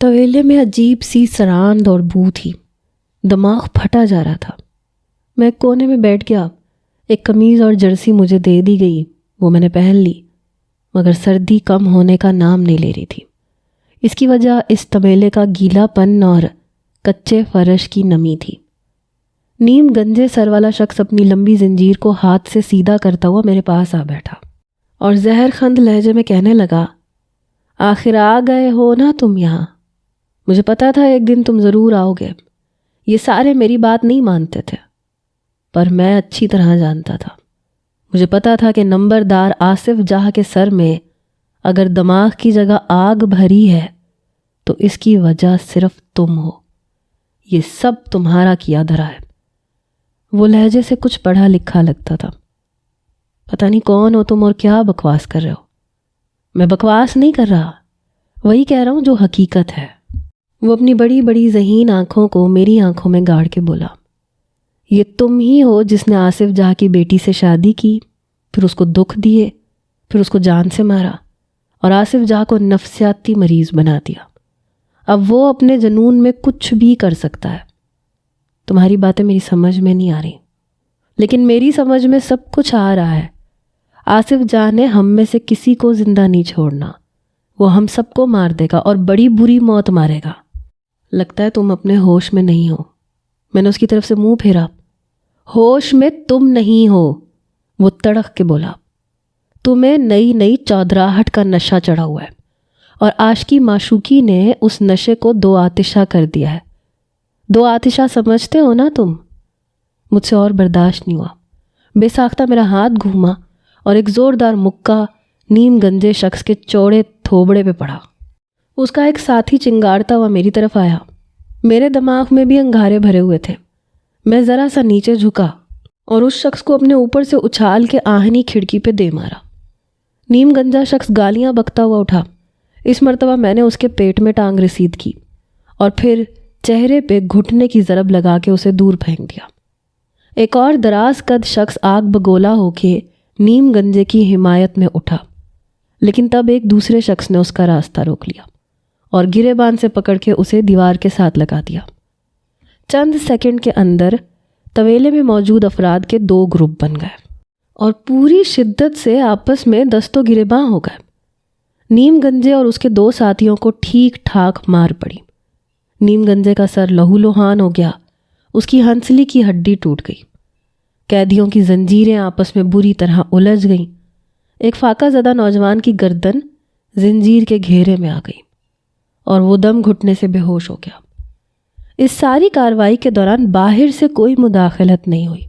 طویلے میں عجیب سی سراند اور بو تھی، دماغ پھٹا جا رہا تھا۔ میں ایک کونے میں بیٹھ گیا، ایک قمیض اور جرسی مجھے دے دی گئی، وہ میں نے پہن لی، مگر سردی کم ہونے کا نام نہیں لے رہی تھی۔ اس کی وجہ اس طویلے کا گیلا پن اور کچے فرش کی نمی تھی۔ نیم گنجے سر والا شخص اپنی لمبی زنجیر کو ہاتھ سے سیدھا کرتا ہوا میرے پاس آ بیٹھا اور زہر خند لہجے میں کہنے لگا، آخر آ گئے ہو نا تم یہاں؟ مجھے پتا تھا ایک دن تم ضرور آؤ گے۔ یہ سارے میری بات نہیں مانتے تھے، پر میں اچھی طرح جانتا تھا۔ مجھے پتا تھا کہ نمبردار آصف جاہ کے سر میں اگر دماغ کی جگہ آگ بھری ہے تو اس کی وجہ صرف تم ہو۔ یہ سب تمہارا کیا دھرا ہے۔ وہ لہجے سے کچھ پڑھا لکھا لگتا تھا۔ پتہ نہیں کون ہو تم اور کیا بکواس کر رہے ہو؟ میں بکواس نہیں کر رہا، وہی کہہ رہا ہوں جو حقیقت ہے۔ وہ اپنی بڑی بڑی ذہین آنکھوں کو میری آنکھوں میں گاڑ کے بولا، یہ تم ہی ہو جس نے آصف جاہ کی بیٹی سے شادی کی، پھر اس کو دکھ دیے، پھر اس کو جان سے مارا اور آصف جاہ کو نفسیاتی مریض بنا دیا۔ اب وہ اپنے جنون میں کچھ بھی کر سکتا ہے۔ تمہاری باتیں میری سمجھ میں نہیں آ رہی، لیکن میری سمجھ میں سب کچھ آ رہا ہے۔ آصف جاہ نے ہم میں سے کسی کو زندہ نہیں چھوڑنا، وہ ہم سب کو مار دے گا اور بڑی بری موت مارے گا۔ لگتا ہے تم اپنے ہوش میں نہیں ہو۔ میں نے اس کی طرف سے منہ پھیرا۔ ہوش میں تم نہیں ہو، وہ تڑق کے بولا۔ تمہیں نئی نئی چودراہٹ کا نشہ چڑھا ہوا ہے اور عاشقی معشوقی نے اس نشے کو دو آتشہ کر دیا ہے۔ دو آتشہ سمجھتے ہو نا تم؟ مجھ سے اور برداشت نہیں ہوا۔ بے ساختہ میرا ہاتھ گھوما اور ایک زوردار مکہ نیم گنجے شخص کے چوڑے تھوبڑے پہ پڑا۔ اس کا ایک ساتھی چنگارتا ہوا میری طرف آیا۔ میرے دماغ میں بھی انگارے بھرے ہوئے تھے۔ میں ذرا سا نیچے جھکا اور اس شخص کو اپنے اوپر سے اچھال کے آہنی کھڑکی پہ دے مارا۔ نیم گنجا شخص گالیاں بکتا ہوا اٹھا۔ اس مرتبہ میں نے اس کے پیٹ میں ٹانگ رسید کی اور پھر چہرے پہ گھٹنے کی ضرب لگا کے اسے دور پھینک دیا۔ ایک اور دراز قد شخص آگ بگولا ہو کے نیم گنجے کی حمایت میں اٹھا، لیکن تب ایک دوسرے شخص نے اس کا راستہ روک لیا اور گریبان سے پکڑ کے اسے دیوار کے ساتھ لگا دیا۔ چند سیکنڈ کے اندر طویلے میں موجود افراد کے دو گروپ بن گئے اور پوری شدت سے آپس میں دست و گریباں ہو گئے۔ نیم گنجے اور اس کے دو ساتھیوں کو ٹھیک ٹھاک مار پڑی۔ نیم گنجے کا سر لہو لہان ہو گیا، اس کی ہنسلی کی ہڈی ٹوٹ گئی، قیدیوں کی زنجیریں آپس میں بری طرح الجھ گئیں۔ ایک فاقہ زدہ نوجوان کی گردن زنجیر کے گھیرے میں آ گئی اور وہ دم گھٹنے سے بے ہوش ہو گیا۔ اس ساری کارروائی کے دوران باہر سے کوئی مداخلت نہیں ہوئی۔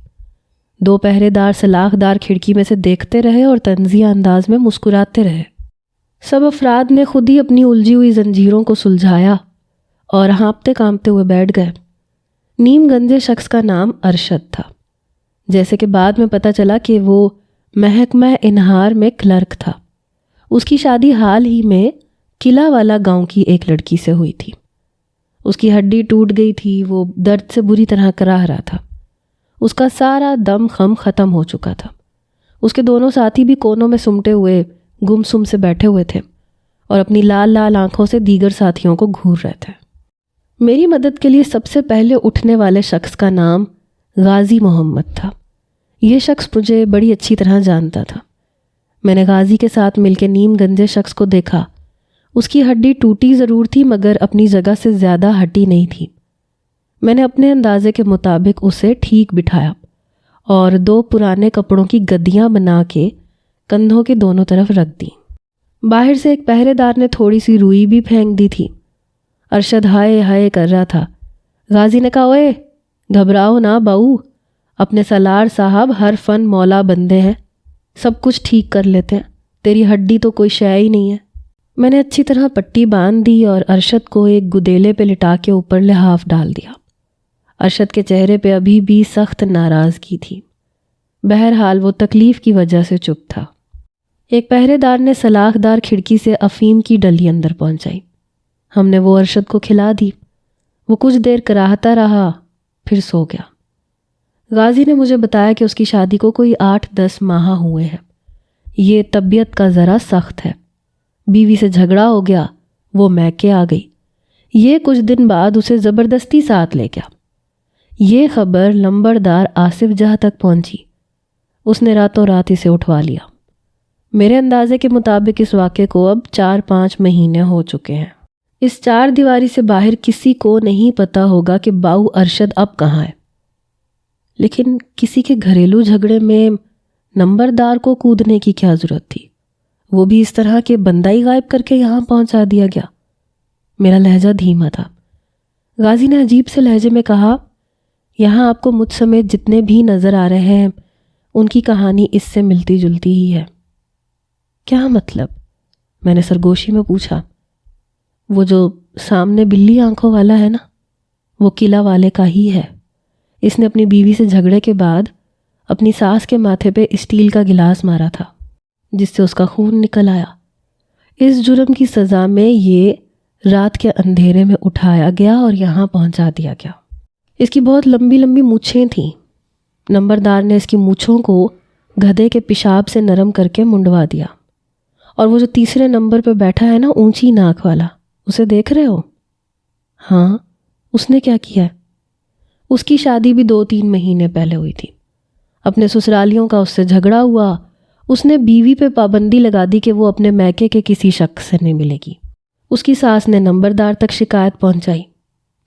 دو پہرے دار سلاخ دار کھڑکی میں سے دیکھتے رہے اور طنزیہ انداز میں مسکراتے رہے۔ سب افراد نے خود ہی اپنی الجھی ہوئی زنجیروں کو سلجھایا اور ہانپتے کانپتے ہوئے بیٹھ گئے۔ نیم گنجے شخص کا نام ارشد تھا، جیسے کہ بعد میں پتہ چلا کہ وہ محکمہ انہار میں کلرک تھا۔ اس کی شادی حال ہی میں قلعہ والا گاؤں کی ایک لڑکی سے ہوئی تھی۔ اس کی ہڈی ٹوٹ گئی تھی، وہ درد سے بری طرح کراہ رہا تھا۔ اس کا سارا دم خم ختم ہو چکا تھا۔ اس کے دونوں ساتھی بھی کونوں میں سمٹے ہوئے گم سم سے بیٹھے ہوئے تھے اور اپنی لال لال آنکھوں سے دیگر ساتھیوں کو گھور رہے تھے۔ میری مدد کے لیے سب سے پہلے اٹھنے والے شخص کا نام غازی محمد تھا۔ یہ شخص مجھے بڑی اچھی طرح جانتا تھا۔ میں نے غازی کے ساتھ مل کے نیم گنجے شخص کو دیکھا۔ اس کی ہڈی ٹوٹی ضرور تھی مگر اپنی جگہ سے زیادہ ہٹی نہیں تھی۔ میں نے اپنے اندازے کے مطابق اسے ٹھیک بٹھایا اور دو پرانے کپڑوں کی گدیاں بنا کے کندھوں کے دونوں طرف رکھ دی۔ باہر سے ایک پہرے دار نے تھوڑی سی روئی بھی پھینک دی تھی۔ ارشد ہائے ہائے کر رہا تھا۔ غازی نے کہا، اوئے گھبراؤ نہ باؤ، اپنے سالار صاحب ہر فن مولا بندے ہیں، سب کچھ ٹھیک کر لیتے ہیں، تیری ہڈی تو کوئی شے ہی نہیں ہے۔ میں نے اچھی طرح پٹی باندھ دی اور ارشد کو ایک گدیلے پہ لٹا کے اوپر لحاف ڈال دیا۔ ارشد کے چہرے پہ ابھی بھی سخت ناراضگی تھی، بہرحال وہ تکلیف کی وجہ سے چپ تھا۔ ایک پہرے دار نے سلاخ دار کھڑکی سے افیم کی ڈلی اندر پہنچائی۔ ہم نے وہ ارشد کو کھلا دی۔ وہ کچھ دیر کراہتا رہا، پھر سو گیا۔ غازی نے مجھے بتایا کہ اس کی شادی کو کوئی 8-10 ماہ ہوئے ہیں۔ یہ طبیعت کا ذرا سخت ہے۔ بیوی سے جھگڑا ہو گیا، وہ میکے آ گئی۔ یہ کچھ دن بعد اسے زبردستی ساتھ لے گیا۔ یہ خبر لمبردار آصف جہاں تک پہنچی۔ اس نے راتوں رات اسے اٹھوا لیا۔ میرے اندازے کے مطابق اس واقعے کو اب 4-5 مہینے ہو چکے ہیں۔ اس 4 دیواری سے باہر کسی کو نہیں پتا ہوگا کہ باؤ ارشد اب کہاں ہے، لیکن کسی کے گھریلو جھگڑے میں نمبردار کو کودنے کی کیا ضرورت تھی؟ وہ بھی اس طرح کہ بندہ ہی غائب کر کے یہاں پہنچا دیا گیا۔ میرا لہجہ دھیما تھا۔ غازی نے عجیب سے لہجے میں کہا، یہاں آپ کو مجھ سمیت جتنے بھی نظر آ رہے ہیں ان کی کہانی اس سے ملتی جلتی ہی ہے۔ کیا مطلب؟ میں نے سرگوشی میں پوچھا۔ وہ جو سامنے بلی آنکھوں والا ہے نا، وہ قلعہ والے کا ہی ہے۔ اس نے اپنی بیوی سے جھگڑے کے بعد اپنی ساس کے ماتھے پہ اسٹیل کا گلاس مارا تھا، جس سے اس کا خون نکل آیا۔ اس جرم کی سزا میں یہ رات کے اندھیرے میں اٹھایا گیا اور یہاں پہنچا دیا گیا۔ اس کی بہت لمبی لمبی مونچھیں تھیں۔ نمبردار نے اس کی مونچھوں کو گدھے کے پیشاب سے نرم کر کے منڈوا دیا۔ اور وہ جو تیسرے نمبر پہ بیٹھا ہے نا، اونچی ناک والا، اسے دیکھ رہے ہو؟ ہاں، اس نے کیا کیا ہے؟ اس کی شادی بھی 2-3 مہینے پہلے ہوئی تھی۔ اپنے سسرالیوں کا اس سے جھگڑا ہوا۔ اس نے بیوی پہ پابندی لگا دی کہ وہ اپنے میکے کے کسی شخص سے نہیں ملے گی۔ اس کی ساس نے نمبردار تک شکایت پہنچائی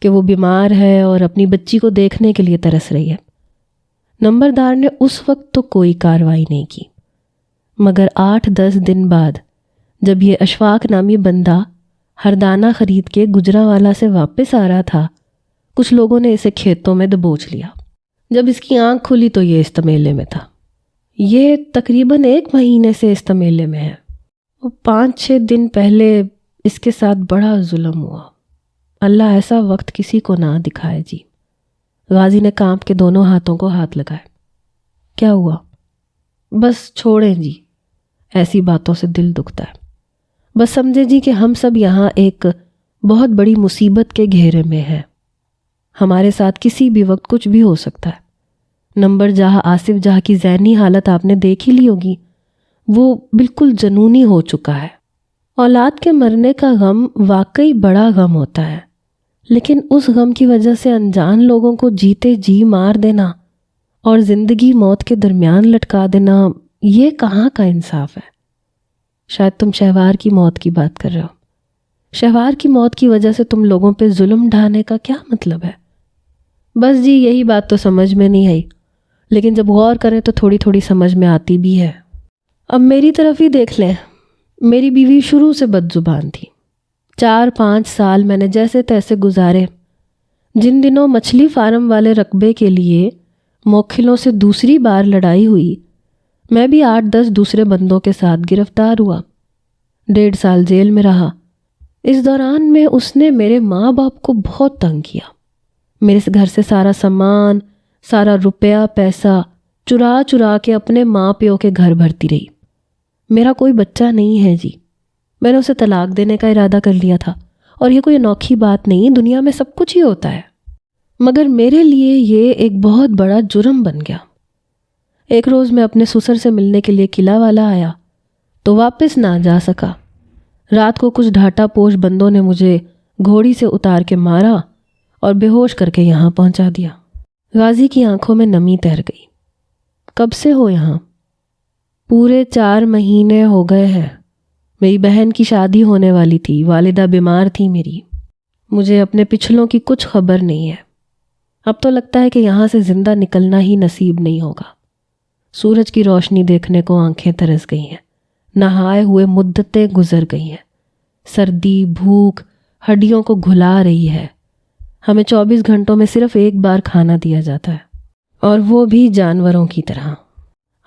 کہ وہ بیمار ہے اور اپنی بچی کو دیکھنے کے لیے ترس رہی ہے۔ نمبردار نے اس وقت تو کوئی کارروائی نہیں کی، مگر 8-10 دن بعد جب یہ اشفاق نامی بندہ ہردانہ خرید کے گجرانوالہ سے واپس آ رہا تھا، کچھ لوگوں نے اسے کھیتوں میں دبوچ لیا۔ جب اس کی آنکھ کھلی تو یہ استمیلے میں تھا۔ یہ تقریباً 1 مہینے سے استمیلے میں ہے۔ 5-6 دن پہلے اس کے ساتھ بڑا ظلم ہوا۔ اللہ ایسا وقت کسی کو نہ دکھائے جی۔ غازی نے کانپ کے دونوں ہاتھوں کو ہاتھ لگائے۔ کیا ہوا؟ بس چھوڑیں جی، ایسی باتوں سے دل دکھتا ہے۔ بس سمجھے جی کہ ہم سب یہاں ایک بہت بڑی مصیبت کے گھیرے میں ہیں۔ ہمارے ساتھ کسی بھی وقت کچھ بھی ہو سکتا ہے۔ نمبر جہاں آصف جہاں کی ذہنی حالت آپ نے دیکھ ہی لی ہوگی، وہ بالکل جنونی ہو چکا ہے۔ اولاد کے مرنے کا غم واقعی بڑا غم ہوتا ہے، لیکن اس غم کی وجہ سے انجان لوگوں کو جیتے جی مار دینا اور زندگی موت کے درمیان لٹکا دینا، یہ کہاں کا انصاف ہے؟ شاید تم شہوار کی موت کی بات کر رہے ہو۔ شہوار کی موت کی وجہ سے تم لوگوں پہ ظلم ڈھانے کا کیا مطلب ہے؟ بس جی، یہی بات تو سمجھ میں نہیں آئی، لیکن جب غور کریں تو تھوڑی تھوڑی سمجھ میں آتی بھی ہے۔ اب میری طرف ہی دیکھ لیں۔ میری بیوی شروع سے بد زبان تھی۔ 4-5 سال میں نے جیسے تیسے گزارے۔ جن دنوں مچھلی فارم والے رقبے کے لیے موکھلوں سے دوسری بار لڑائی ہوئی، میں بھی 8-10 دوسرے بندوں کے ساتھ گرفتار ہوا۔ 1.5 سال جیل میں رہا۔ اس دوران میں اس نے میرے ماں باپ کو بہت تنگ کیا۔ میرے گھر سے سارا سامان، سارا روپیہ پیسہ چرا چرا کے اپنے ماں پیو کے گھر بھرتی رہی۔ میرا کوئی بچہ نہیں ہے جی۔ میں نے اسے طلاق دینے کا ارادہ کر لیا تھا، اور یہ کوئی انوکھی بات نہیں، دنیا میں سب کچھ ہی ہوتا ہے، مگر میرے لیے یہ ایک بہت بڑا جرم بن گیا۔ ایک روز میں اپنے سسر سے ملنے کے لیے قلعہ والا آیا تو واپس نہ جا سکا۔ رات کو کچھ ڈھاٹا پوش بندوں نے مجھے گھوڑی سے اتار کے مارا اور بے ہوش کر کے یہاں پہنچا دیا۔ غازی کی آنکھوں میں نمی تیر گئی۔ کب سے ہو یہاں؟ پورے 4 مہینے ہو گئے ہیں۔ میری بہن کی شادی ہونے والی تھی، والدہ بیمار تھی میری۔ مجھے اپنے پچھلوں کی کچھ خبر نہیں ہے۔ اب تو لگتا ہے کہ یہاں سے زندہ نکلنا ہی نصیب نہیں ہوگا۔ سورج کی روشنی دیکھنے کو آنکھیں ترس گئی ہیں۔ نہائے ہوئے مدتیں گزر گئی ہیں۔ سردی، بھوک ہڈیوں کو گھلا رہی ہے۔ ہمیں 24 گھنٹوں میں صرف 1 بار کھانا دیا جاتا ہے، اور وہ بھی جانوروں کی طرح۔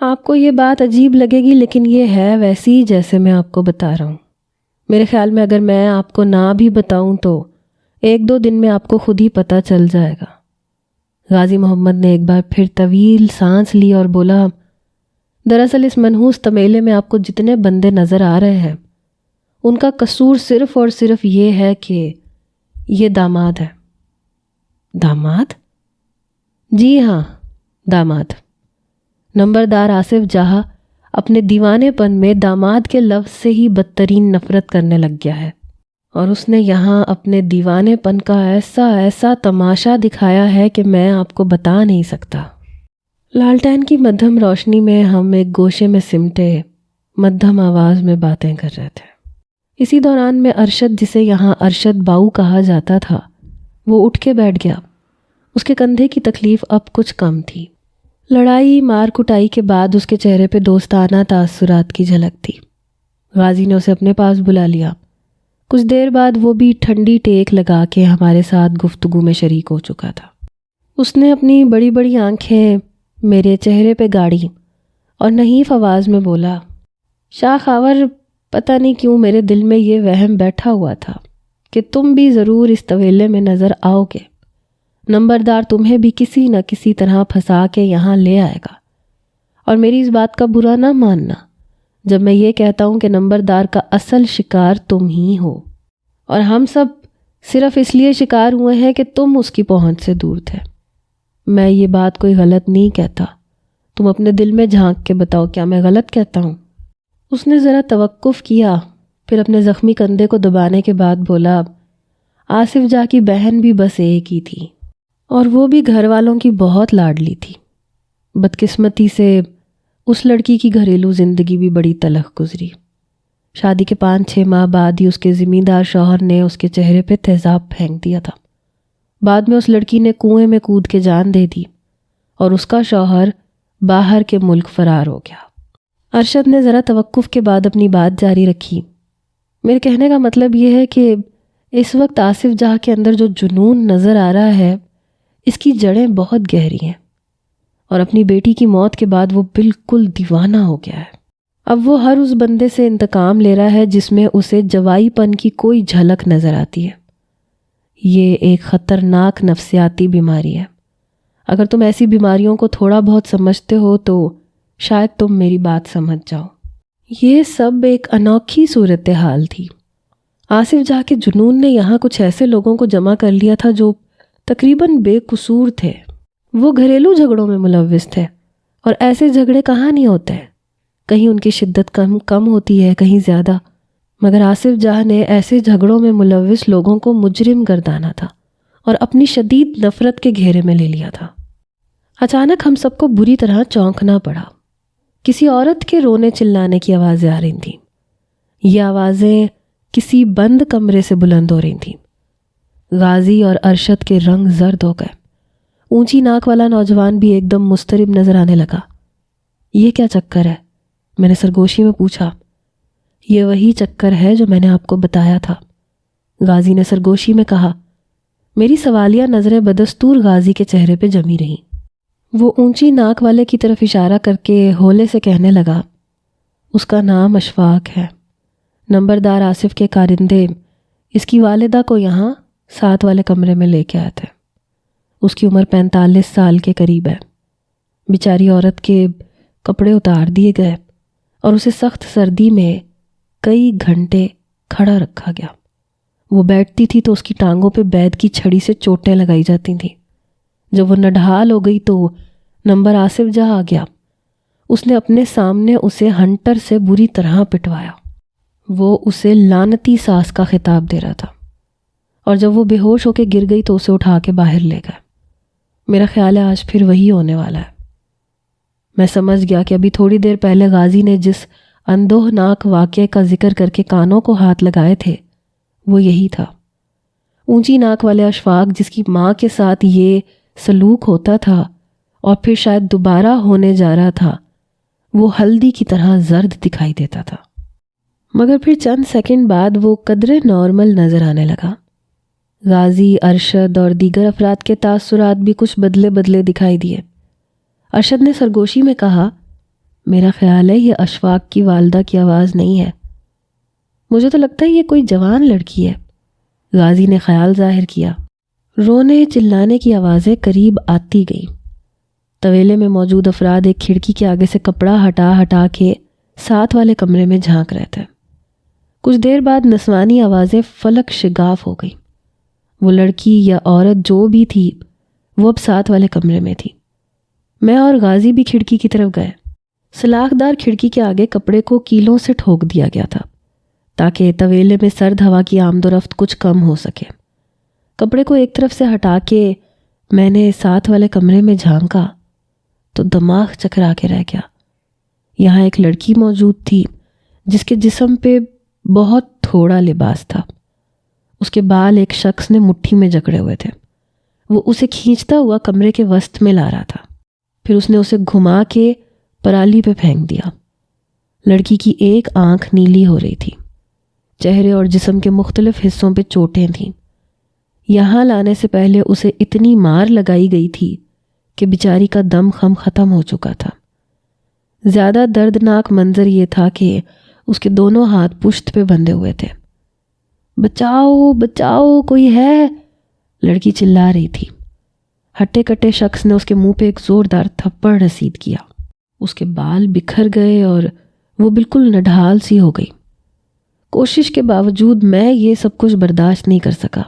آپ کو یہ بات عجیب لگے گی، لیکن یہ ہے ویسی جیسے میں آپ کو بتا رہا ہوں۔ میرے خیال میں اگر میں آپ کو نہ بھی بتاؤں تو 1-2 دن میں آپ کو خود ہی پتہ چل جائے گا۔ غازی محمد نے ایک بار پھر طویل سانس لی اور بولا، دراصل اس منحوس تمیلے میں آپ کو جتنے بندے نظر آ رہے ہیں، ان کا قصور صرف اور صرف یہ ہے کہ یہ داماد ہے۔ داماد؟ جی ہاں، داماد۔ نمبردار آصف جہاں اپنے دیوانے پن میں داماد کے لفظ سے ہی بدترین نفرت کرنے لگ گیا ہے۔ اور اس نے یہاں اپنے دیوانے پن کا ایسا تماشا دکھایا ہے کہ میں آپ کو بتا نہیں سکتا۔ لالٹین کی مدھم روشنی میں ہم ایک گوشے میں سمٹے مدھم آواز میں باتیں کر رہے تھے۔ اسی دوران میں ارشد، جسے یہاں ارشد باؤ کہا جاتا تھا، وہ اٹھ کے بیٹھ گیا۔ اس کے کندھے کی تکلیف اب کچھ کم تھی۔ لڑائی مار کٹائی کے بعد اس کے چہرے پہ دوستانہ تاثرات کی جھلک تھی۔ غازی نے اسے اپنے پاس بلا لیا۔ کچھ دیر بعد وہ بھی ٹھنڈی ٹیک لگا کے ہمارے ساتھ گفتگو میں شریک ہو چکا تھا۔ اس نے اپنی بڑی بڑی آنکھیں میرے چہرے پہ گاڑی اور نحیف آواز میں بولا، شاہ خاور، پتہ نہیں کیوں میرے دل میں یہ وہم بیٹھا ہوا تھا کہ تم بھی ضرور اس طویلے میں نظر آؤ گے۔ نمبردار تمہیں بھی کسی نہ کسی طرح پھنسا کے یہاں لے آئے گا، اور میری اس بات کا برا نہ ماننا جب میں یہ کہتا ہوں کہ نمبردار کا اصل شکار تم ہی ہو، اور ہم سب صرف اس لیے شکار ہوئے ہیں کہ تم اس کی پہنچ سے دور تھے۔ میں یہ بات کوئی غلط نہیں کہتا، تم اپنے دل میں جھانک کے بتاؤ، کیا میں غلط کہتا ہوں؟ اس نے ذرا توقف کیا، پھر اپنے زخمی کندھے کو دبانے کے بعد بولا، آصف جا کی بہن بھی بس ایک ہی تھی، اور وہ بھی گھر والوں کی بہت لاڈلی تھی۔ بدقسمتی سے اس لڑکی کی گھریلو زندگی بھی بڑی تلخ گزری۔ شادی کے 5-6 ماہ بعد ہی اس کے زمیندار شوہر نے اس کے چہرے پہ تیزاب پھینک دیا تھا۔ بعد میں اس لڑکی نے کنویں میں کود کے جان دے دی اور اس کا شوہر باہر کے ملک فرار ہو گیا۔ ارشد نے ذرا توقف کے بعد اپنی بات جاری رکھی، میرے کہنے کا مطلب یہ ہے کہ اس وقت آصف جہاں کے اندر جو جنون نظر آ رہا ہے، اس کی جڑیں بہت گہری ہیں، اور اپنی بیٹی کی موت کے بعد وہ بالکل دیوانہ ہو گیا ہے۔ اب وہ ہر اس بندے سے انتقام لے رہا ہے جس میں اسے جوائی پن کی کوئی جھلک نظر آتی ہے۔ یہ ایک خطرناک نفسیاتی بیماری ہے۔ اگر تم ایسی بیماریوں کو تھوڑا بہت سمجھتے ہو تو شاید تم میری بات سمجھ جاؤ۔ یہ سب ایک انوکھی صورتحال تھی۔ آصف جہاں کے جنون نے یہاں کچھ ایسے لوگوں کو جمع کر لیا تھا جو تقریباً بے قصور تھے۔ وہ گھریلو جھگڑوں میں ملوث تھے، اور ایسے جھگڑے کہاں نہیں ہوتے ہیں، کہیں ان کی شدت کم ہوتی ہے، کہیں زیادہ، مگر آصف جہاں نے ایسے جھگڑوں میں ملوث لوگوں کو مجرم گردانا تھا اور اپنی شدید نفرت کے گھیرے میں لے لیا تھا۔ اچانک ہم سب کو بری طرح چونکنا پڑا۔ کسی عورت کے رونے چلانے کی آوازیں آ رہی تھیں۔ یہ آوازیں کسی بند کمرے سے بلند ہو رہی تھیں۔ غازی اور ارشد کے رنگ زرد ہو گئے۔ اونچی ناک والا نوجوان بھی ایک دم مضطرب نظر آنے لگا۔ یہ کیا چکر ہے؟ میں نے سرگوشی میں پوچھا۔ یہ وہی چکر ہے جو میں نے آپ کو بتایا تھا، غازی نے سرگوشی میں کہا۔ میری سوالیہ نظریں بدستور غازی کے چہرے پہ جمی رہیں۔ وہ اونچی ناک والے کی طرف اشارہ کر کے ہولے سے کہنے لگا، اس کا نام اشفاق ہے۔ نمبردار آصف کے کارندے اس کی والدہ کو یہاں 7 والے کمرے میں لے کے آئے تھے۔ اس کی عمر 45 سال کے قریب ہے۔ بیچاری عورت کے کپڑے اتار دیے گئے اور اسے سخت سردی میں کئی گھنٹے کھڑا رکھا گیا۔ وہ بیٹھتی تھی تو اس کی ٹانگوں پہ بید کی چھڑی سے چوٹیں لگائی جاتی تھیں۔ جب وہ نڈھال ہو گئی تو نمبر آصف جہاں آ گیا۔ اس نے اپنے سامنے اسے ہنٹر سے بری طرح پٹوایا۔ وہ اسے لعنتی ساس کا خطاب دے رہا تھا، اور جب وہ بے ہوش ہو کے گر گئی تو اسے اٹھا کے باہر لے گئے۔ میرا خیال ہے آج پھر وہی ہونے والا ہے۔ میں سمجھ گیا کہ ابھی تھوڑی دیر پہلے غازی نے جس اندوہناک واقعے کا ذکر کر کے کانوں کو ہاتھ لگائے تھے وہ یہی تھا۔ اونچی ناک والے اشفاق جس کی ماں کے ساتھ یہ سلوک ہوتا تھا اور پھر شاید دوبارہ ہونے جا رہا تھا، وہ ہلدی کی طرح زرد دکھائی دیتا تھا، مگر پھر چند سیکنڈ بعد وہ قدرے نارمل نظر آنے لگا۔ غازی، ارشد اور دیگر افراد کے تاثرات بھی کچھ بدلے بدلے دکھائی دیے۔ ارشد نے سرگوشی میں کہا، میرا خیال ہے یہ اشفاق کی والدہ کی آواز نہیں ہے، مجھے تو لگتا ہے یہ کوئی جوان لڑکی ہے۔ غازی نے خیال ظاہر کیا۔ رونے چلانے کی آوازیں قریب آتی گئیں۔ طویلے میں موجود افراد ایک کھڑکی کے آگے سے کپڑا ہٹا کے 7 والے کمرے میں جھانک رہے تھے۔ کچھ دیر بعد نسوانی آوازیں فلک شگاف ہو گئی۔ وہ لڑکی یا عورت جو بھی تھی وہ اب 7 والے کمرے میں تھی۔ میں اور غازی بھی کھڑکی کی طرف گئے۔ سلاخ دار کھڑکی کے آگے کپڑے کو کیلوں سے ٹھوک دیا گیا تھا تاکہ طویلے میں سرد ہوا کی آمد و رفت کچھ کم ہو سکے۔ کپڑے کو ایک طرف سے ہٹا کے میں نے ساتھ والے کمرے میں جھانکا تو دماغ چکرا کے رہ گیا۔ یہاں ایک لڑکی موجود تھی جس کے جسم پہ بہت تھوڑا لباس تھا۔ اس کے بال ایک شخص نے مٹھی میں جکڑے ہوئے تھے۔ وہ اسے کھینچتا ہوا کمرے کے وسط میں لا رہا تھا۔ پھر اس نے اسے گھما کے پرالی پہ پھینک دیا۔ لڑکی کی ایک آنکھ نیلی ہو رہی تھی۔ چہرے اور جسم کے مختلف حصوں پہ چوٹیں تھیں۔ یہاں لانے سے پہلے اسے اتنی مار لگائی گئی تھی کہ بیچاری کا دم خم ختم ہو چکا تھا۔ زیادہ دردناک منظر یہ تھا کہ اس کے دونوں ہاتھ پشت پہ بندھے ہوئے تھے۔ بچاؤ بچاؤ، کوئی ہے، لڑکی چلا رہی تھی۔ ہٹے کٹے شخص نے اس کے منہ پہ ایک زوردار تھپڑ رسید کیا۔ اس کے بال بکھر گئے اور وہ بالکل نڈھال سی ہو گئی۔ کوشش کے باوجود میں یہ سب کچھ برداشت نہیں کر سکا۔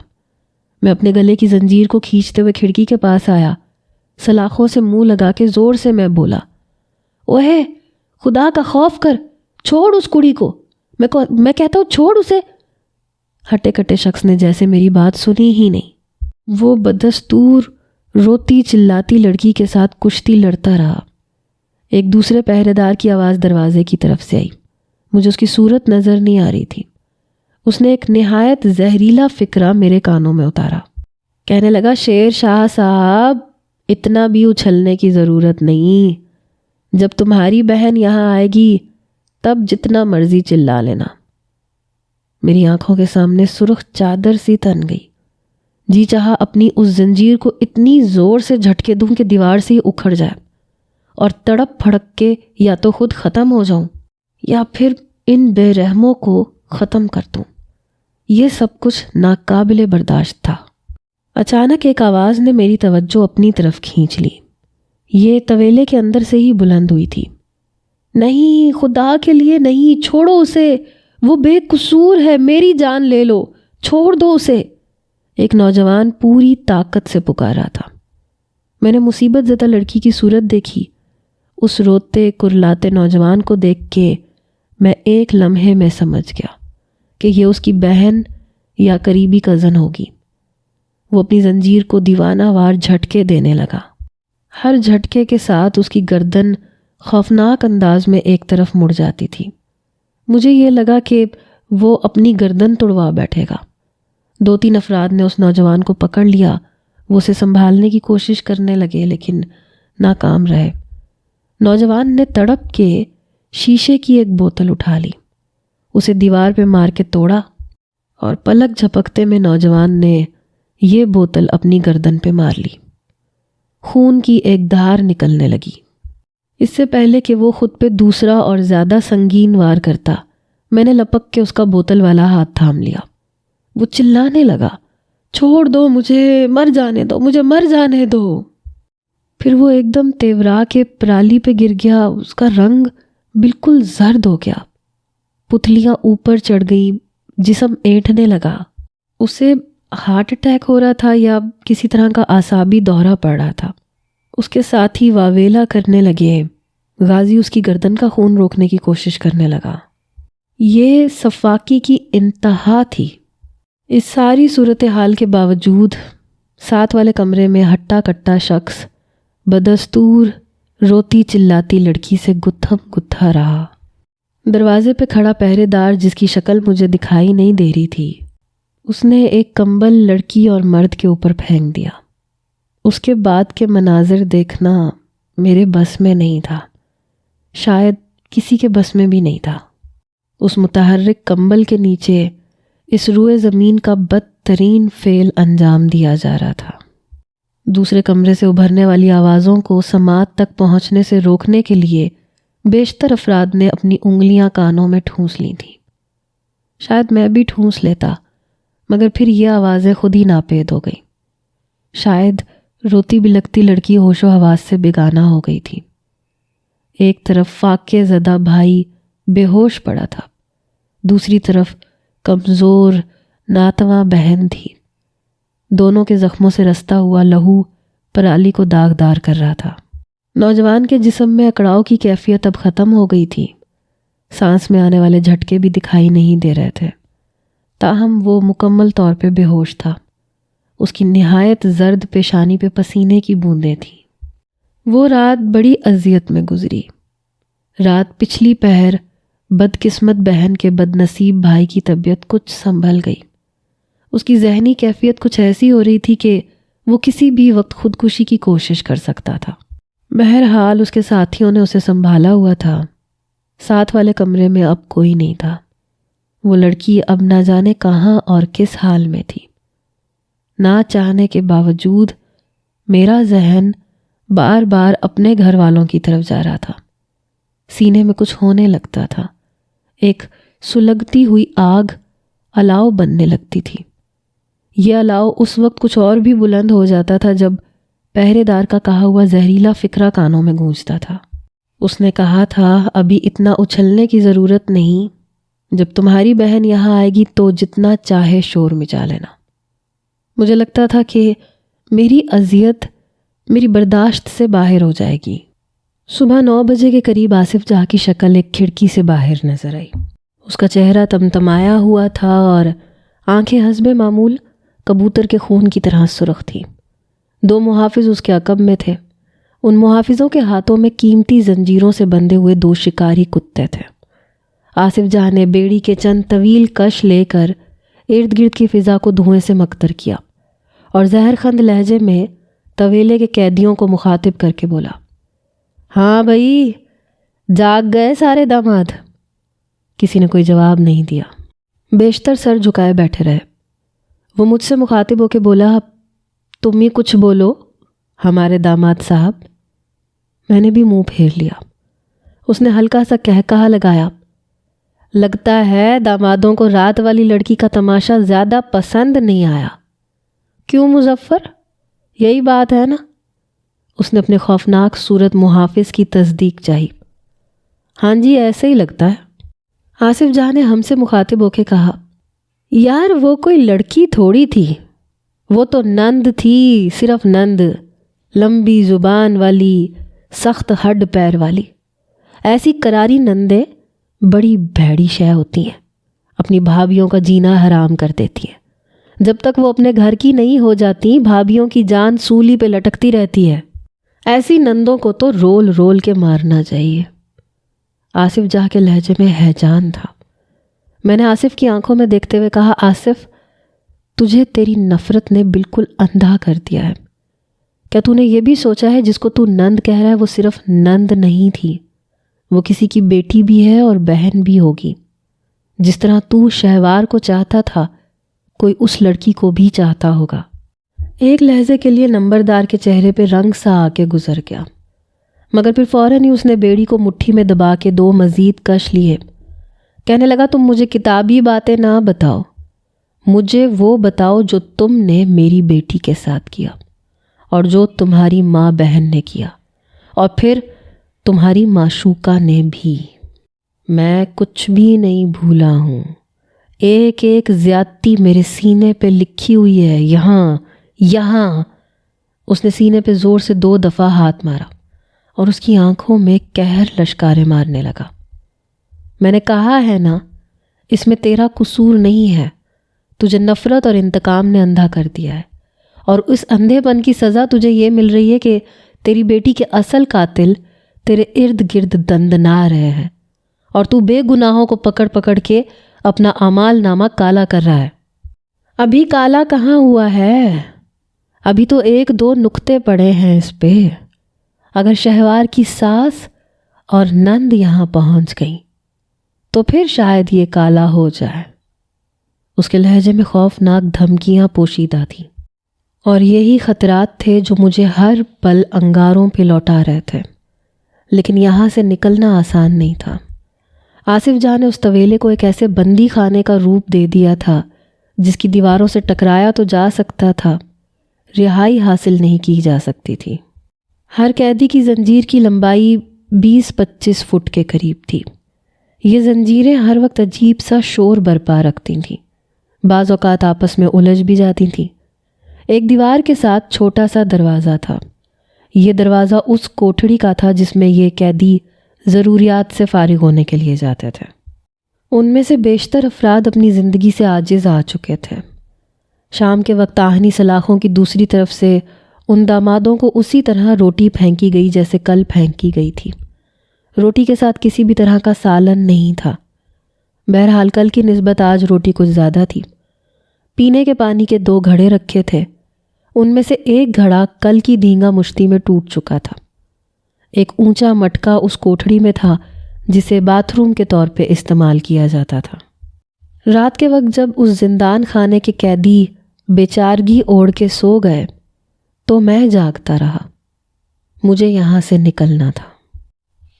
میں اپنے گلے کی زنجیر کو کھینچتے ہوئے کھڑکی کے پاس آیا۔ سلاخوں سے منہ لگا کے زور سے میں بولا، اوہے خدا کا خوف کر، چھوڑ اس کڑی کو، میں کہتا ہوں چھوڑ اسے۔ ہٹے کٹے شخص نے جیسے میری بات سنی ہی نہیں۔ وہ بدستور روتی چلاتی لڑکی کے ساتھ کشتی لڑتا رہا۔ ایک دوسرے پہرے دار کی آواز دروازے کی طرف سے آئی۔ مجھے اس کی صورت نظر نہیں آ رہی تھی۔ اس نے ایک نہایت زہریلا فکرہ میرے کانوں میں اتارا۔ کہنے لگا، شیر شاہ صاحب، اتنا بھی اچھلنے کی ضرورت نہیں۔ جب تمہاری بہن یہاں آئے گی تب جتنا مرضی چلا لینا۔ میری آنکھوں کے سامنے سرخ چادر سی تن گئی۔ جی چاہا اپنی اس زنجیر کو اتنی زور سے جھٹکے دوں کہ دیوار سے ہی اکھڑ جائے اور تڑپ پھڑک کے یا تو خود ختم ہو جاؤں یا پھر ان بے رحموں کو ختم کر دوں۔ یہ سب کچھ ناقابل برداشت تھا۔ اچانک ایک آواز نے میری توجہ اپنی طرف کھینچ لی۔ یہ طویلے کے اندر سے ہی بلند ہوئی تھی۔ نہیں، خدا کے لیے نہیں، چھوڑو اسے، وہ بے قصور ہے، میری جان لے لو، چھوڑ دو اسے، ایک نوجوان پوری طاقت سے پکار رہا تھا۔ میں نے مصیبت زدہ لڑکی کی صورت دیکھی۔ اس روتے کرلاتے نوجوان کو دیکھ کے میں ایک لمحے میں سمجھ گیا کہ یہ اس کی بہن یا قریبی کزن ہوگی۔ وہ اپنی زنجیر کو دیوانہ وار جھٹکے دینے لگا۔ ہر جھٹکے کے ساتھ اس کی گردن خوفناک انداز میں ایک طرف مڑ جاتی تھی۔ مجھے یہ لگا کہ وہ اپنی گردن توڑوا بیٹھے گا۔ 2-3 افراد نے اس نوجوان کو پکڑ لیا۔ وہ اسے سنبھالنے کی کوشش کرنے لگے لیکن ناکام رہے۔ نوجوان نے تڑپ کے شیشے کی ایک بوتل اٹھا لی، اسے دیوار پہ مار کے توڑا اور پلک جھپکتے میں نوجوان نے یہ بوتل اپنی گردن پہ مار لی۔ خون کی ایک دھار نکلنے لگی۔ اس سے پہلے کہ وہ خود پہ دوسرا اور زیادہ سنگین وار کرتا، میں نے لپک کے اس کا بوتل والا ہاتھ تھام لیا۔ وہ چلانے لگا، چھوڑ دو مجھے، مر جانے دو، مجھے مر جانے دو۔ پھر وہ ایک دم تیورا کے پرالی پہ گر گیا۔ اس کا رنگ بالکل زرد ہو گیا، پتلیاں اوپر چڑھ گئی، جسم اینٹھنے لگا۔ اسے ہارٹ اٹیک ہو رہا تھا یا کسی طرح کا اعصابی دورہ پڑ رہا تھا۔ اس کے ساتھ ہی واویلا کرنے لگے۔ غازی اس کی گردن کا خون روکنے کی کوشش کرنے لگا۔ یہ سفاکی کی انتہا تھی۔ اس ساری صورتحال کے باوجود ساتھ والے کمرے میں ہٹا کٹا شخص بدستور روتی چلاتی لڑکی سے گتھم گتھا رہا۔ دروازے پہ کھڑا پہرے دار، جس کی شکل مجھے دکھائی نہیں دے رہی تھی، اس نے ایک کمبل لڑکی اور مرد کے اوپر پھینک دیا۔ اس کے بعد کے مناظر دیکھنا میرے بس میں نہیں تھا، شاید کسی کے بس میں بھی نہیں تھا۔ اس متحرک کمبل کے نیچے اس روئے زمین کا بدترین فعل انجام دیا جا رہا تھا۔ دوسرے کمرے سے ابھرنے والی آوازوں کو سماعت تک پہنچنے سے روکنے کے لیے بیشتر افراد نے اپنی انگلیاں کانوں میں ٹھونس لی تھیں۔ شاید میں بھی ٹھونس لیتا، مگر پھر یہ آوازیں خود ہی ناپید ہو گئیں۔ شاید روتی بلکتی لڑکی ہوش و حواس سے بیگانہ ہو گئی تھی۔ ایک طرف فاقے زدہ بھائی بے ہوش پڑا تھا، دوسری طرف کمزور ناتواں بہن تھی۔ دونوں کے زخموں سے رستا ہوا لہو پرالی کو داغدار کر رہا تھا۔ نوجوان کے جسم میں اکڑاؤ کی کیفیت اب ختم ہو گئی تھی۔ سانس میں آنے والے جھٹکے بھی دکھائی نہیں دے رہے تھے، تاہم وہ مکمل طور پہ بے ہوش تھا۔ اس کی نہایت زرد پیشانی پہ پسینے کی بوندیں تھیں۔ وہ رات بڑی اذیت میں گزری۔ رات پچھلی پہر بدقسمت بہن کے بد نصیب بھائی کی طبیعت کچھ سنبھل گئی۔ اس کی ذہنی کیفیت کچھ ایسی ہو رہی تھی کہ وہ کسی بھی وقت خودکشی کی کوشش کر سکتا تھا۔ بہرحال اس کے ساتھیوں نے اسے سنبھالا ہوا تھا۔ ساتھ والے کمرے میں اب کوئی نہیں تھا۔ وہ لڑکی اب نہ جانے کہاں اور کس حال میں تھی۔ نہ چاہنے کے باوجود میرا ذہن بار بار اپنے گھر والوں کی طرف جا رہا تھا۔ سینے میں کچھ ہونے لگتا تھا۔ ایک سلگتی ہوئی آگ الاؤ بننے لگتی تھی۔ یہ الاؤ اس وقت کچھ اور بھی بلند ہو جاتا تھا جب پہرے دار کا کہا ہوا زہریلا فکرہ کانوں میں گونجتا تھا۔ اس نے کہا تھا ابھی اتنا اچھلنے کی ضرورت نہیں، جب تمہاری بہن یہاں آئے گی تو جتنا چاہے شور مچا لینا۔ مجھے لگتا تھا کہ میری اذیت میری برداشت سے باہر ہو جائے گی۔ صبح 9 بجے کے قریب آصف جاں کی شکل ایک کھڑکی سے باہر نظر آئی۔ اس کا چہرہ تمتمایا ہوا تھا اور آنکھیں حسب معمول کبوتر کے خون کی طرح سرخ تھیں۔ 2 محافظ اس کے عقب میں تھے۔ ان محافظوں کے ہاتھوں میں قیمتی زنجیروں سے بندھے ہوئے 2 شکاری کتے تھے۔ آصف جاں نے بیڑی کے چند طویل کش لے کر ارد گرد کی فضا کو دھوئیں سے مکتر کیا اور زہر خند لہجے میں طویلے کے قیدیوں کو مخاطب کر کے بولا، ہاں بھائی، جاگ گئے سارے داماد؟ کسی نے کوئی جواب نہیں دیا۔ بیشتر سر جھکائے بیٹھے رہے۔ وہ مجھ سے مخاطب ہو کے بولا، تم ہی کچھ بولو ہمارے داماد صاحب۔ میں نے بھی منہ پھیر لیا۔ اس نے ہلکا سا کہا لگایا، لگتا ہے دامادوں کو رات والی لڑکی کا تماشا زیادہ پسند نہیں آیا۔ کیوں مظفر، یہی بات ہے نا؟ اس نے اپنے خوفناک صورت محافظ کی تصدیق چاہی۔ ہاں جی، ایسے ہی لگتا ہے۔ آصف جاں نے ہم سے مخاطب ہو کے کہا، یار وہ کوئی لڑکی تھوڑی تھی، وہ تو نند تھی، صرف نند، لمبی زبان والی، سخت ہڈ پیر والی۔ ایسی کراری نندیں بڑی بھیڑی شے ہوتی ہیں، اپنی بھابھیوں کا جینا حرام کر دیتی ہیں۔ جب تک وہ اپنے گھر کی نہیں ہو جاتی بھابھیوں کی جان سولی پہ لٹکتی رہتی ہے۔ ایسی نندوں کو تو رول رول کے مارنا چاہیے۔ آصف جاں کے لہجے میں ہیجان تھا۔ میں نے آصف کی آنکھوں میں دیکھتے ہوئے کہا، آصف، تجھے تیری نفرت نے بالکل اندھا کر دیا ہے۔ کیا تو نے یہ بھی سوچا ہے جس کو تو نند کہہ رہا ہے وہ صرف نند نہیں تھی، وہ کسی کی بیٹی بھی ہے اور بہن بھی ہوگی۔ جس طرح تو شہوار کو چاہتا تھا کوئی اس لڑکی کو بھی چاہتا ہوگا۔ ایک لہجے کے لیے نمبردار کے چہرے پہ رنگ سا آ کے گزر گیا، مگر پھر فوراً ہی اس نے بیڑی کو مٹھی میں دبا کے 2 مزید کش لیے۔ کہنے لگا، تم مجھے کتابی باتیں نہ بتاؤ، مجھے وہ بتاؤ جو تم نے میری بیٹی کے ساتھ کیا اور جو تمہاری ماں بہن نے کیا اور پھر تمہاری معشوقہ نے بھی۔ میں کچھ بھی نہیں بھولا ہوں۔ ایک ایک زیادتی میرے سینے پہ لکھی ہوئی ہے، یہاں یہاں۔ اس نے سینے پہ زور سے 2 دفعہ ہاتھ مارا اور اس کی آنکھوں میں قہر لشکارے مارنے لگا۔ میں نے کہا ہے نا، اس میں تیرا قصور نہیں ہے۔ تجھے نفرت اور انتقام نے اندھا کر دیا ہے، اور اس اندھے پن کی سزا تجھے یہ مل رہی ہے کہ تیری بیٹی کے اصل قاتل تیرے ارد گرد دندنا رہے ہیں، اور تو بے گناہوں کو پکڑ پکڑ کے اپنا اعمال نامہ کالا کر رہا ہے۔ ابھی کالا کہاں ہوا ہے، ابھی تو 1-2 نقطے پڑے ہیں اس پہ۔ اگر شہوار کی ساس اور نند یہاں پہنچ گئی تو پھر شاید یہ کالا ہو جائے۔ اس کے لہجے میں خوفناک دھمکیاں پوشیدہ تھیں، اور یہی خطرات تھے جو مجھے ہر پل انگاروں پہ لوٹا رہے تھے، لیکن یہاں سے نکلنا آسان نہیں تھا۔ آصف جاں نے اس طویلے کو ایک ایسے بندی خانے کا روپ دے دیا تھا جس کی دیواروں سے ٹکرایا تو جا سکتا تھا، رہائی حاصل نہیں کی جا سکتی تھی۔ ہر قیدی کی زنجیر کی لمبائی 20-25 فٹ کے قریب تھی۔ یہ زنجیریں ہر وقت عجیب سا شور برپا رکھتی تھیں، بعض اوقات آپس میں الجھ بھی جاتی تھیں۔ ایک دیوار کے ساتھ چھوٹا سا دروازہ تھا۔ یہ دروازہ اس کوٹھڑی کا تھا جس میں یہ قیدی ضروریات سے فارغ ہونے کے لیے جاتے تھے۔ ان میں سے بیشتر افراد اپنی زندگی سے عاجز آ چکے تھے۔ شام کے وقت آہنی سلاخوں کی دوسری طرف سے ان دامادوں کو اسی طرح روٹی پھینکی گئی جیسے کل پھینکی گئی تھی۔ روٹی کے ساتھ کسی بھی طرح کا سالن نہیں تھا۔ بہرحال کل کی نسبت آج روٹی کچھ زیادہ تھی۔ پینے کے پانی کے 2 گھڑے رکھے تھے، ان میں سے ایک گھڑا کل کی دھینگا مشتی میں ٹوٹ چکا تھا۔ ایک اونچا مٹکا اس کوٹھڑی میں تھا جسے باتھ روم کے طور پہ استعمال کیا جاتا تھا۔ رات کے وقت جب اس زندان خانے کے قیدی بیچارگی اوڑھ کے سو گئے تو میں جاگتا رہا۔ مجھے یہاں سے نکلنا تھا۔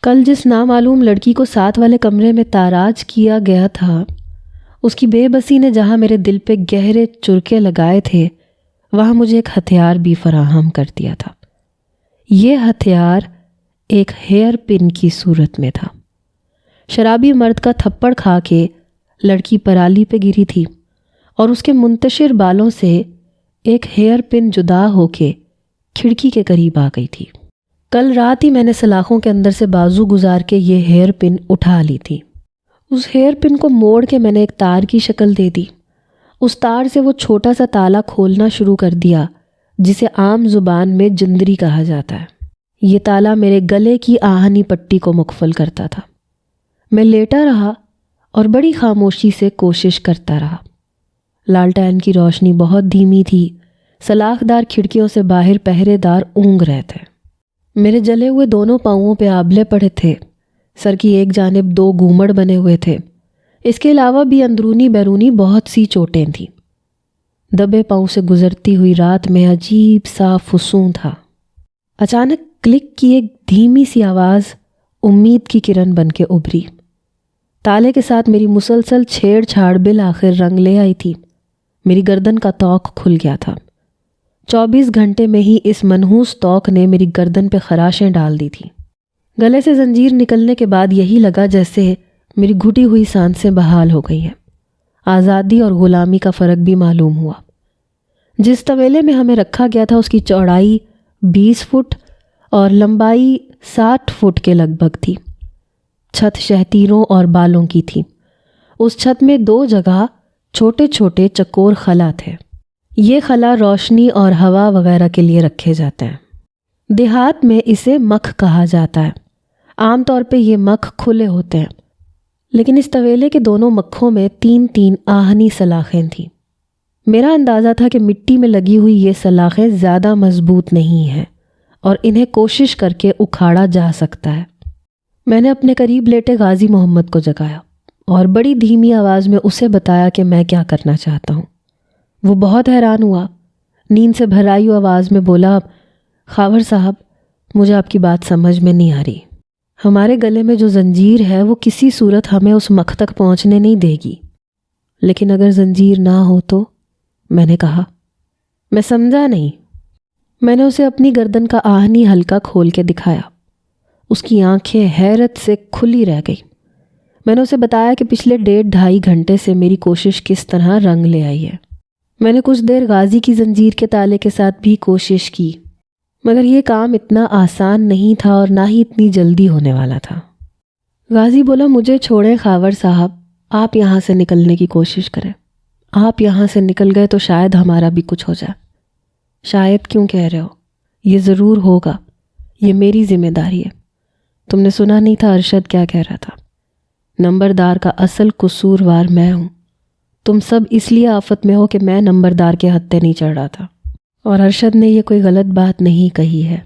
کل جس نامعلوم لڑکی کو ساتھ والے کمرے میں تاراج کیا گیا تھا، اس کی بے بسی نے جہاں میرے دل پہ گہرے چرکے لگائے تھے وہاں مجھے ایک ہتھیار بھی فراہم کر دیا تھا۔ یہ ہتھیار ایک ہیئر پن کی صورت میں تھا۔ شرابی مرد کا تھپڑ کھا کے لڑکی پرالی پہ گری تھی اور اس کے منتشر بالوں سے ایک ہیئر پن جدا ہو کے کھڑکی کے قریب آ گئی تھی۔ کل رات ہی میں نے سلاخوں کے اندر سے بازو گزار کے یہ ہیئر پن اٹھا لی تھی۔ اس ہیئر پن کو موڑ کے میں نے ایک تار کی شکل دے دی۔ اس تار سے وہ چھوٹا سا تالا کھولنا شروع کر دیا جسے عام زبان میں جندری کہا جاتا ہے۔ یہ تالا میرے گلے کی آہنی پٹی کو مقفل کرتا تھا۔ میں لیٹا رہا اور بڑی خاموشی سے کوشش کرتا رہا۔ لالٹین کی روشنی بہت دھیمی تھی۔ سلاخ دار کھڑکیوں سے باہر پہرے دار اونگ رہے تھے۔ میرے جلے ہوئے دونوں پاؤں پہ آبلے پڑے تھے۔ سر کی ایک جانب 2 گھومڑ بنے ہوئے تھے۔ اس کے علاوہ بھی اندرونی بیرونی بہت سی چوٹیں تھیں۔ دبے پاؤں سے گزرتی ہوئی رات میں عجیب سا فسون تھا۔ اچانک کلک کی ایک دھیمی سی آواز امید کی کرن بن کے ابھری۔ تالے کے ساتھ میری مسلسل چھیڑ چھاڑ بالآخر رنگ لے آئی تھی۔ میری گردن کا توق کھل گیا تھا۔ 24 گھنٹے میں ہی اس منحوس توق نے میری گردن پہ خراشیں ڈال دی تھی۔ گلے سے زنجیر نکلنے کے بعد یہی لگا جیسے میری گھٹی ہوئی سانسیں بحال ہو گئی ہیں۔ آزادی اور غلامی کا فرق بھی معلوم ہوا۔ جس طویلے میں ہمیں رکھا گیا تھا اس کی چوڑائی 20 فٹ اور لمبائی 60 فٹ کے لگ بھگ تھی۔ چھت شہتیروں اور بالوں کی تھی۔ اس چھت میں 2 جگہ چھوٹے چھوٹے چکور خلا تھے۔ یہ خلا روشنی اور ہوا وغیرہ کے لیے رکھے جاتے ہیں۔ دیہات میں اسے مکھ کہا جاتا ہے۔ عام طور پہ یہ مکھ کھلے ہوتے ہیں، لیکن اس طویلے کے دونوں مکھوں میں 3 آہنی سلاخیں تھیں۔ میرا اندازہ تھا کہ مٹی میں لگی ہوئی یہ سلاخیں زیادہ مضبوط نہیں ہیں اور انہیں کوشش کر کے اکھاڑا جا سکتا ہے۔ میں نے اپنے قریب لیٹے غازی محمد کو جگایا اور بڑی دھیمی آواز میں اسے بتایا کہ میں کیا کرنا چاہتا ہوں۔ وہ بہت حیران ہوا۔ نیند سے بھرائی آواز میں بولا، خاور صاحب، مجھے آپ کی بات سمجھ میں نہیں آ رہی۔ ہمارے گلے میں جو زنجیر ہے وہ کسی صورت ہمیں اس مکھ تک پہنچنے نہیں دے گی۔ لیکن اگر زنجیر نہ ہو تو؟ میں نے کہا۔ میں سمجھا نہیں۔ میں نے اسے اپنی گردن کا آہنی حلقہ کھول کے دکھایا۔ اس کی آنکھیں حیرت سے کھلی رہ گئی۔ میں نے اسے بتایا کہ پچھلے 1.5-2.5 گھنٹے سے میری کوشش کس طرح رنگ لے آئی ہے۔ میں نے کچھ دیر غازی کی زنجیر کے تالے کے ساتھ بھی کوشش کی، مگر یہ کام اتنا آسان نہیں تھا اور نہ ہی اتنی جلدی ہونے والا تھا۔ غازی بولا، مجھے چھوڑیں خاور صاحب، آپ یہاں سے نکلنے کی کوشش کریں۔ آپ یہاں سے نکل گئے تو شاید ہمارا بھی کچھ ہو جائے۔ شاید کیوں کہہ رہے ہو؟ یہ ضرور ہوگا، یہ میری ذمہ داری ہے۔ تم نے سنا نہیں تھا ارشد کیا کہہ رہا تھا؟ نمبردار کا اصل قصوروار میں ہوں۔ تم سب اس لیے آفت میں ہو کہ میں نمبردار کے ہتھے نہیں چڑھ رہا تھا، اور ارشد نے یہ کوئی غلط بات نہیں کہی ہے۔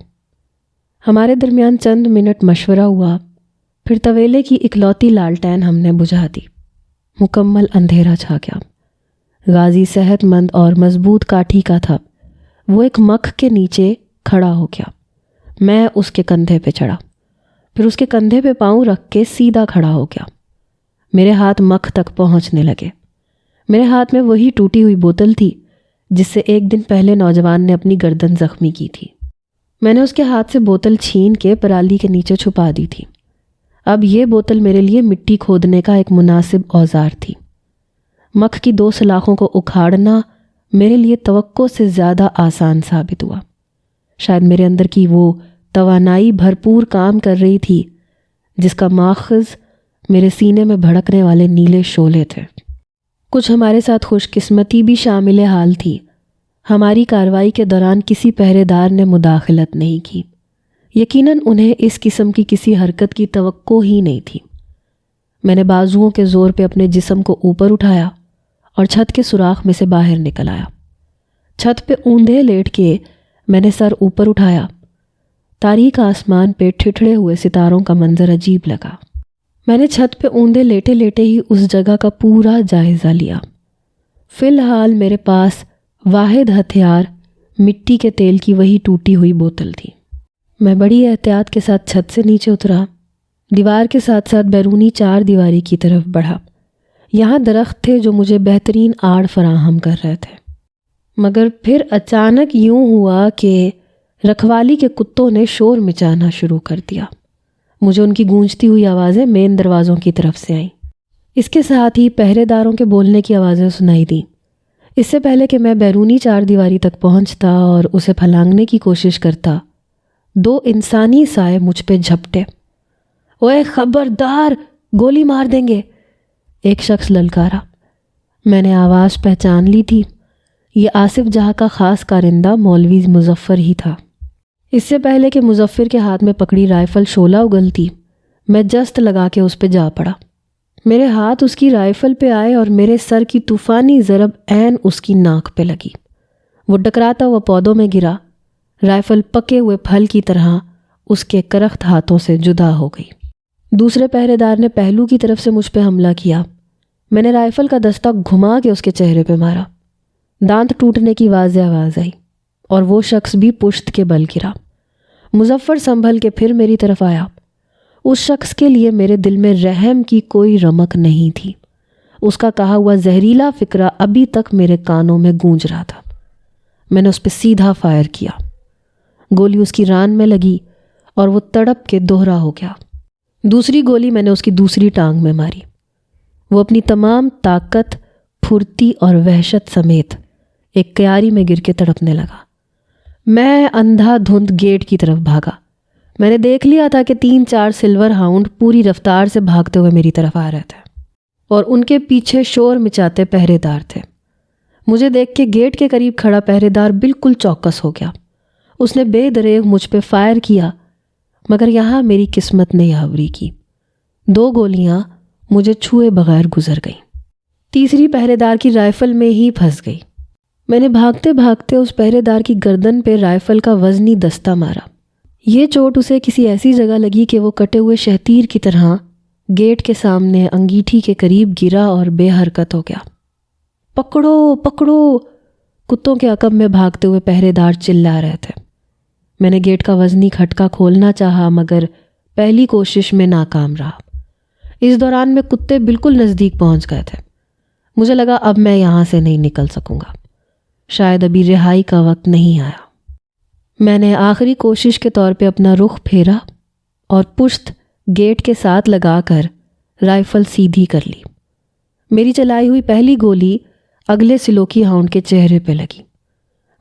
ہمارے درمیان چند منٹ مشورہ ہوا، پھر طویلے کی اکلوتی لالٹین ہم نے بجھا دی۔ مکمل اندھیرا چھا گیا۔ غازی صحت مند اور مضبوط کاٹھی کا تھا۔ وہ ایک مکھ کے نیچے کھڑا ہو گیا۔ میں اس کے کندھے پہ چڑھا، پھر اس کے کندھے پہ پاؤں رکھ کے سیدھا کھڑا ہو گیا۔ میرے ہاتھ مکھ تک پہنچنے لگے۔ میرے ہاتھ میں وہی ٹوٹی ہوئی بوتل تھی جس سے ایک دن پہلے نوجوان نے اپنی گردن زخمی کی تھی۔ میں نے اس کے ہاتھ سے بوتل چھین کے پرالی کے نیچے چھپا دی تھی۔ اب یہ بوتل میرے لیے مٹی کھودنے کا ایک مناسب اوزار تھی۔ مکھ کی 2 سلاخوں کو اکھاڑنا میرے لیے توقع سے زیادہ آسان ثابت ہوا۔ شاید میرے اندر کی وہ توانائی بھرپور کام کر رہی تھی جس کا ماخذ میرے سینے میں بھڑکنے والے نیلے شعلے تھے۔ کچھ ہمارے ساتھ خوش قسمتی بھی شامل حال تھی۔ ہماری کارروائی کے دوران کسی پہرے دار نے مداخلت نہیں کی۔ یقیناً انہیں اس قسم کی کسی حرکت کی توقع ہی نہیں تھی۔ میں نے بازوؤں کے زور پہ اپنے جسم کو اوپر اٹھایا اور چھت کے سوراخ میں سے باہر نکل آیا۔ چھت پہ اوندھے لیٹ کے میں نے سر اوپر اٹھایا۔ تاریک آسمان پہ ٹھٹھڑے ہوئے ستاروں کا منظر عجیب لگا۔ میں نے چھت پہ اوندھے لیٹے لیٹے ہی اس جگہ کا پورا جائزہ لیا۔ فی الحال میرے پاس واحد ہتھیار مٹی کے تیل کی وہی ٹوٹی ہوئی بوتل تھی۔ میں بڑی احتیاط کے ساتھ چھت سے نیچے اترا، دیوار کے ساتھ ساتھ بیرونی چار دیواری کی طرف بڑھا۔ یہاں درخت تھے جو مجھے بہترین آڑ فراہم کر رہے تھے، مگر پھر اچانک یوں ہوا کہ رکھوالی کے کتوں نے شور مچانا شروع کر دیا۔ مجھے ان کی گونجتی ہوئی آوازیں مین دروازوں کی طرف سے آئیں۔ اس کے ساتھ ہی پہرے داروں کے بولنے کی آوازیں سنائی دیں۔ اس سے پہلے کہ میں بیرونی چار دیواری تک پہنچتا اور اسے پھلانگنے کی کوشش کرتا، دو انسانی سائے مجھ پہ جھپٹے۔ اوے خبردار، گولی مار دیں گے، ایک شخص للکارا۔ میں نے آواز پہچان لی تھی۔ یہ آصف جہاں کا خاص کارندہ مولوی مظفر ہی تھا۔ اس سے پہلے کہ مظفر کے ہاتھ میں پکڑی رائفل شعلہ اگلتی، میں جست لگا کے اس پہ جا پڑا۔ میرے ہاتھ اس کی رائفل پہ آئے اور میرے سر کی طوفانی ضرب عین اس کی ناک پہ لگی۔ وہ ڈکراتا ہوا پودوں میں گرا۔ رائفل پکے ہوئے پھل کی طرح اس کے کرخت ہاتھوں سے جدا ہو گئی۔ دوسرے پہرے دار نے پہلو کی طرف سے مجھ پہ حملہ کیا۔ میں نے رائفل کا دستہ گھما کے اس کے چہرے پہ مارا۔ دانت ٹوٹنے کی واضح آواز آئی اور وہ شخص بھی پشت کے بل گرا۔ مظفر سنبھل کے پھر میری طرف آیا۔ اس شخص کے لیے میرے دل میں رحم کی کوئی رمق نہیں تھی۔ اس کا کہا ہوا زہریلا فکرہ ابھی تک میرے کانوں میں گونج رہا تھا۔ میں نے اس پہ سیدھا فائر کیا۔ گولی اس کی ران میں لگی اور وہ تڑپ کے دوہرا ہو گیا۔ دوسری گولی میں نے اس کی دوسری ٹانگ میں ماری۔ وہ اپنی تمام طاقت، پھرتی اور وحشت سمیت ایک کیاری میں گر کے تڑپنے لگا۔ میں اندھا دھند گیٹ کی طرف بھاگا۔ میں نے دیکھ لیا تھا کہ 3-4 سلور ہاؤنڈ پوری رفتار سے بھاگتے ہوئے میری طرف آ رہے تھے اور ان کے پیچھے شور مچاتے پہرے دار تھے۔ مجھے دیکھ کے گیٹ کے قریب کھڑا پہرے دار بالکل چوکس ہو گیا۔ اس نے بے دریغ مجھ پہ فائر کیا، مگر یہاں میری قسمت نے یاوری کی۔ 2 گولیاں مجھے چھوئے بغیر گزر گئیں۔ تیسری پہرے دار کی رائفل میں ہی پھنس گئی۔ میں نے بھاگتے بھاگتے اس پہرے دار کی گردن پہ رائفل کا وزنی دستہ مارا۔ یہ چوٹ اسے کسی ایسی جگہ لگی کہ وہ کٹے ہوئے شہتیر کی طرح گیٹ کے سامنے انگیٹھی کے قریب گرا اور بے حرکت ہو گیا۔ پکڑو پکڑو، کتوں کے عقب میں بھاگتے ہوئے پہرے دار چلا رہے تھے۔ میں نے گیٹ کا وزنی کھٹکا کھولنا چاہا، مگر پہلی کوشش میں ناکام رہا۔ اس دوران میں کتے بالکل نزدیک پہنچ گئے تھے۔ مجھے لگا اب میں یہاں سے نہیں نکل سکوں گا، شاید ابھی رہائی کا وقت نہیں آیا۔ میں نے آخری کوشش کے طور پہ اپنا رخ پھیرا اور پشت گیٹ کے ساتھ لگا کر رائفل سیدھی کر لی۔ میری چلائی ہوئی پہلی گولی اگلے سلوکی ہاؤنڈ کے چہرے پہ لگی۔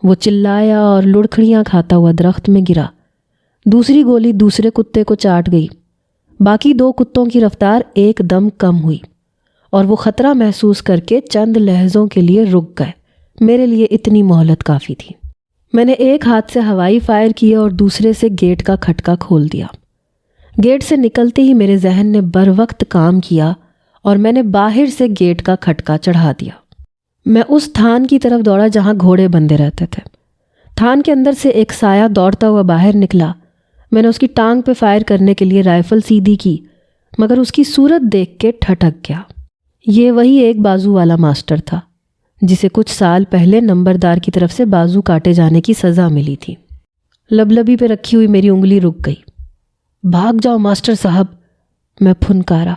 وہ چلایا اور لڑکھڑیاں کھاتا ہوا درخت میں گرا۔ دوسری گولی دوسرے کتے کو چاٹ گئی۔ باقی 2 کتوں کی رفتار ایک دم کم ہوئی اور وہ خطرہ محسوس کر کے چند لحظوں کے لیے رک گئے۔ میرے لیے اتنی مہلت کافی تھی۔ میں نے ایک ہاتھ سے ہوائی فائر کیا اور دوسرے سے گیٹ کا کھٹکا کھول دیا۔ گیٹ سے نکلتے ہی میرے ذہن نے بر وقت کام کیا اور میں نے باہر سے گیٹ کا کھٹکا چڑھا دیا۔ میں اس تھان کی طرف دوڑا جہاں گھوڑے بندھے رہتے تھے۔ تھان کے اندر سے ایک سایہ دوڑتا ہوا باہر نکلا۔ میں نے اس کی ٹانگ پہ فائر کرنے کے لیے رائفل سیدھی کی، مگر اس کی صورت دیکھ کے ٹھٹک گیا۔ یہ وہی ایک بازو والا ماسٹر تھا جسے کچھ سال پہلے نمبردار کی طرف سے بازو کاٹے جانے کی سزا ملی تھی۔ لبلبی پہ رکھی ہوئی میری انگلی رک گئی۔ بھاگ جاؤ ماسٹر صاحب، میں پھنکارا۔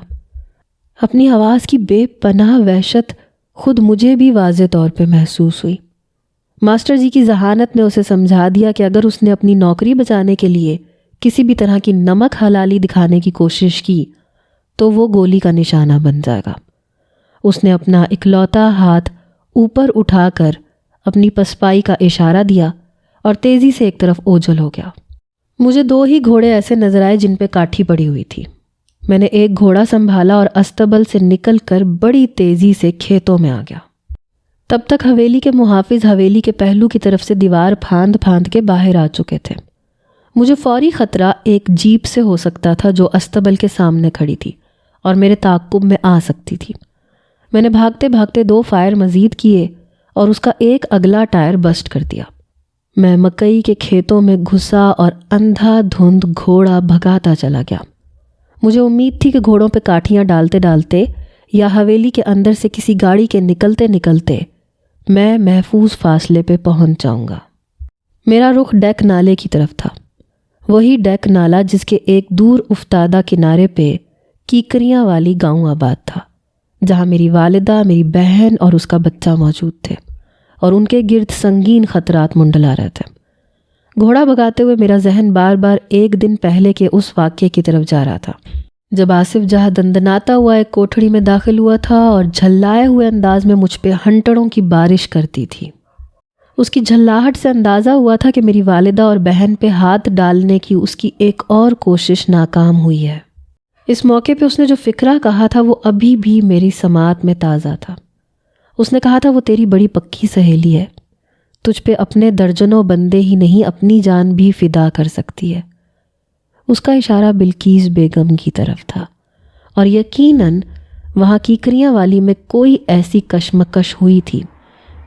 اپنی آواز کی بے پناہ وحشت خود مجھے بھی واضح طور پہ محسوس ہوئی۔ ماسٹر جی کی ذہانت نے اسے سمجھا دیا کہ اگر اس نے اپنی نوکری بچانے کے لیے کسی بھی طرح کی نمک حلالی دکھانے کی کوشش کی تو وہ گولی کا نشانہ بن جائے گا۔ اس نے اپنا اکلوتا ہاتھ اوپر اٹھا کر اپنی پسپائی کا اشارہ دیا اور تیزی سے ایک طرف اوجھل ہو گیا۔ مجھے 2 ہی گھوڑے ایسے نظر آئے جن پہ کاٹھی پڑی ہوئی تھی۔ میں نے ایک گھوڑا سنبھالا اور استبل سے نکل کر بڑی تیزی سے کھیتوں میں آ گیا۔ تب تک حویلی کے محافظ حویلی کے پہلو کی طرف سے دیوار پھاند پھاند کے باہر آ چکے تھے۔ مجھے فوری خطرہ ایک جیپ سے ہو سکتا تھا جو استبل کے سامنے کھڑی تھی اور میرے تعاقب میں آ سکتی تھی۔ میں نے بھاگتے بھاگتے 2 فائر مزید کیے اور اس کا ایک اگلا ٹائر بسٹ کر دیا۔ میں مکئی کے کھیتوں میں گھسا اور اندھا دھند گھوڑا بھگاتا چلا گیا۔ مجھے امید تھی کہ گھوڑوں پہ کاٹھیاں ڈالتے ڈالتے یا حویلی کے اندر سے کسی گاڑی کے نکلتے نکلتے میں محفوظ فاصلے پہ پہنچ جاؤں گا۔ میرا رخ ڈیک نالے کی طرف تھا، وہی ڈیک نالا جس کے ایک دور افتادہ کنارے پہ کیکریاں والی گاؤں آباد تھا، جہاں میری والدہ، میری بہن اور اس کا بچہ موجود تھے، اور ان کے گرد سنگین خطرات منڈلا رہے تھے۔ گھوڑا بھگاتے ہوئے میرا ذہن بار بار ایک دن پہلے کے اس واقعے کی طرف جا رہا تھا جب آصف جہاں دندناتا ہوا ایک کوٹھڑی میں داخل ہوا تھا اور جھلائے ہوئے انداز میں مجھ پہ ہنٹڑوں کی بارش کرتی تھی۔ اس کی جھلاہٹ سے اندازہ ہوا تھا کہ میری والدہ اور بہن پہ ہاتھ ڈالنے کی اس کی ایک اور کوشش ناکام ہوئی ہے۔ اس موقع پہ اس نے جو فقرہ کہا تھا وہ ابھی بھی میری سماعت میں تازہ تھا۔ اس نے کہا تھا وہ تیری بڑی پکی سہیلی ہے، تجھ پہ اپنے درجنوں بندے ہی نہیں اپنی جان بھی فدا کر سکتی ہے۔ اس کا اشارہ بلقیس بیگم کی طرف تھا، اور یقیناً وہاں کیکریاں والی میں کوئی ایسی کشمکش ہوئی تھی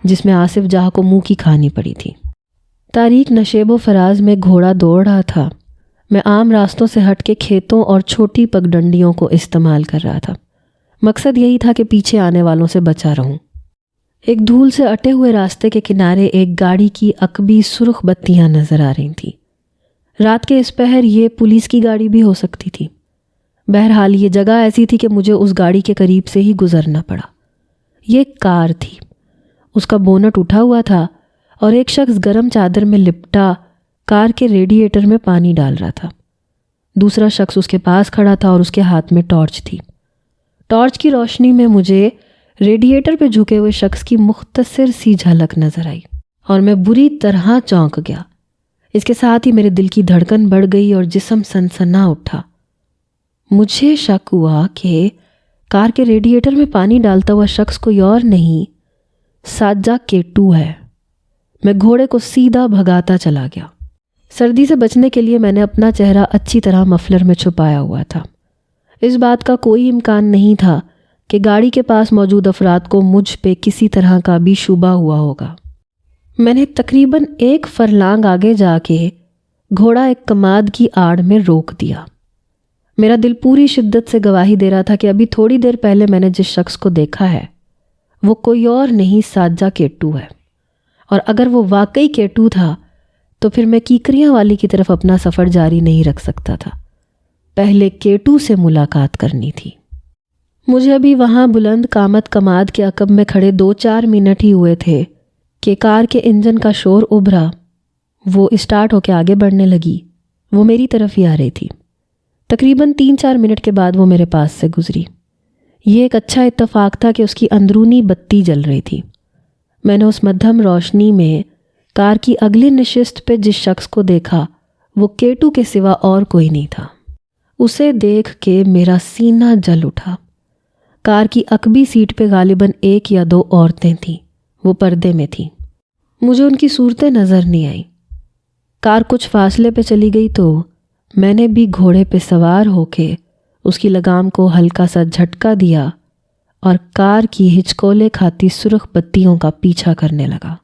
جس میں آصف جہاں کو منہ کی کھانی پڑی تھی۔ تاریک نشیب و فراز میں گھوڑا دوڑ رہا تھا۔ میں عام راستوں سے ہٹ کے کھیتوں اور چھوٹی پگڈنڈیوں کو استعمال کر رہا تھا۔ مقصد یہی تھا کہ پیچھے آنے والوں سے بچا رہوں۔ ایک دھول سے اٹے ہوئے راستے کے کنارے ایک گاڑی کی عقبی سرخ بتیاں نظر آ رہی تھیں۔ رات کے اس پہر یہ پولیس کی گاڑی بھی ہو سکتی تھی۔ بہرحال یہ جگہ ایسی تھی کہ مجھے اس گاڑی کے قریب سے ہی گزرنا پڑا۔ یہ ایک کار تھی، اس کا بونٹ اٹھا ہوا تھا اور ایک شخص گرم چادر میں لپٹا کار کے ریڈیئیٹر میں پانی ڈال رہا تھا۔ دوسرا شخص اس کے پاس کھڑا تھا اور اس کے ہاتھ میں ٹارچ تھی۔ ٹارچ کی روشنی میں مجھے ریڈیئیٹر پہ جھکے ہوئے شخص کی مختصر سی جھلک نظر آئی اور میں بری طرح چونک گیا۔ اس کے ساتھ ہی میرے دل کی دھڑکن بڑھ گئی اور جسم سنسنا اٹھا۔ مجھے شک ہوا کہ کار کے ریڈیئیٹر میں پانی ڈالتا ہوا شخص کوئی اور نہیں، ساجہ کیٹو ہے۔ میں گھوڑے کو سیدھا بھگاتا چلا گیا۔ سردی سے بچنے کے لیے میں نے اپنا چہرہ اچھی طرح مفلر میں چھپایا ہوا تھا۔ اس بات کا کوئی امکان نہیں تھا کہ گاڑی کے پاس موجود افراد کو مجھ پہ کسی طرح کا بھی شبہ ہوا ہوگا۔ میں نے تقریباً 1 فرلانگ آگے جا کے گھوڑا ایک کماد کی آڑ میں روک دیا۔ میرا دل پوری شدت سے گواہی دے رہا تھا کہ ابھی تھوڑی دیر پہلے میں نے جس شخص کو دیکھا ہے وہ کوئی اور نہیں ساجہ کیٹو ہے، اور اگر وہ واقعی کیٹو تھا تو پھر میں کیکریاں والی کی طرف اپنا سفر جاری نہیں رکھ سکتا تھا۔ پہلے کیٹو سے ملاقات کرنی تھی۔ مجھے ابھی وہاں بلند قامت کماد کے عقب میں کھڑے 2-4 منٹ ہی ہوئے تھے کہ کار کے انجن کا شور ابھرا۔ وہ اسٹارٹ ہو کے آگے بڑھنے لگی۔ وہ میری طرف ہی آ رہی تھی۔ تقریباً 3-4 منٹ کے بعد وہ میرے پاس سے گزری۔ یہ ایک اچھا اتفاق تھا کہ اس کی اندرونی بتی جل رہی تھی۔ میں نے اس مدھم روشنی میں کار کی اگلی نشست پہ جس شخص کو دیکھا وہ کیٹو کے سوا اور کوئی نہیں تھا۔ اسے دیکھ کے میرا سینہ جل اٹھا۔ کار کی عقبی سیٹ پہ غالباً 1 یا 2 عورتیں تھیں، وہ پردے میں تھیں۔ مجھے ان کی صورتیں نظر نہیں آئیں۔ کار کچھ فاصلے پہ چلی گئی تو میں نے بھی گھوڑے پہ سوار ہو کے اس کی لگام کو ہلکا سا جھٹکا دیا اور کار کی ہچکولے کھاتی سرخ بتیوں کا پیچھا کرنے لگا۔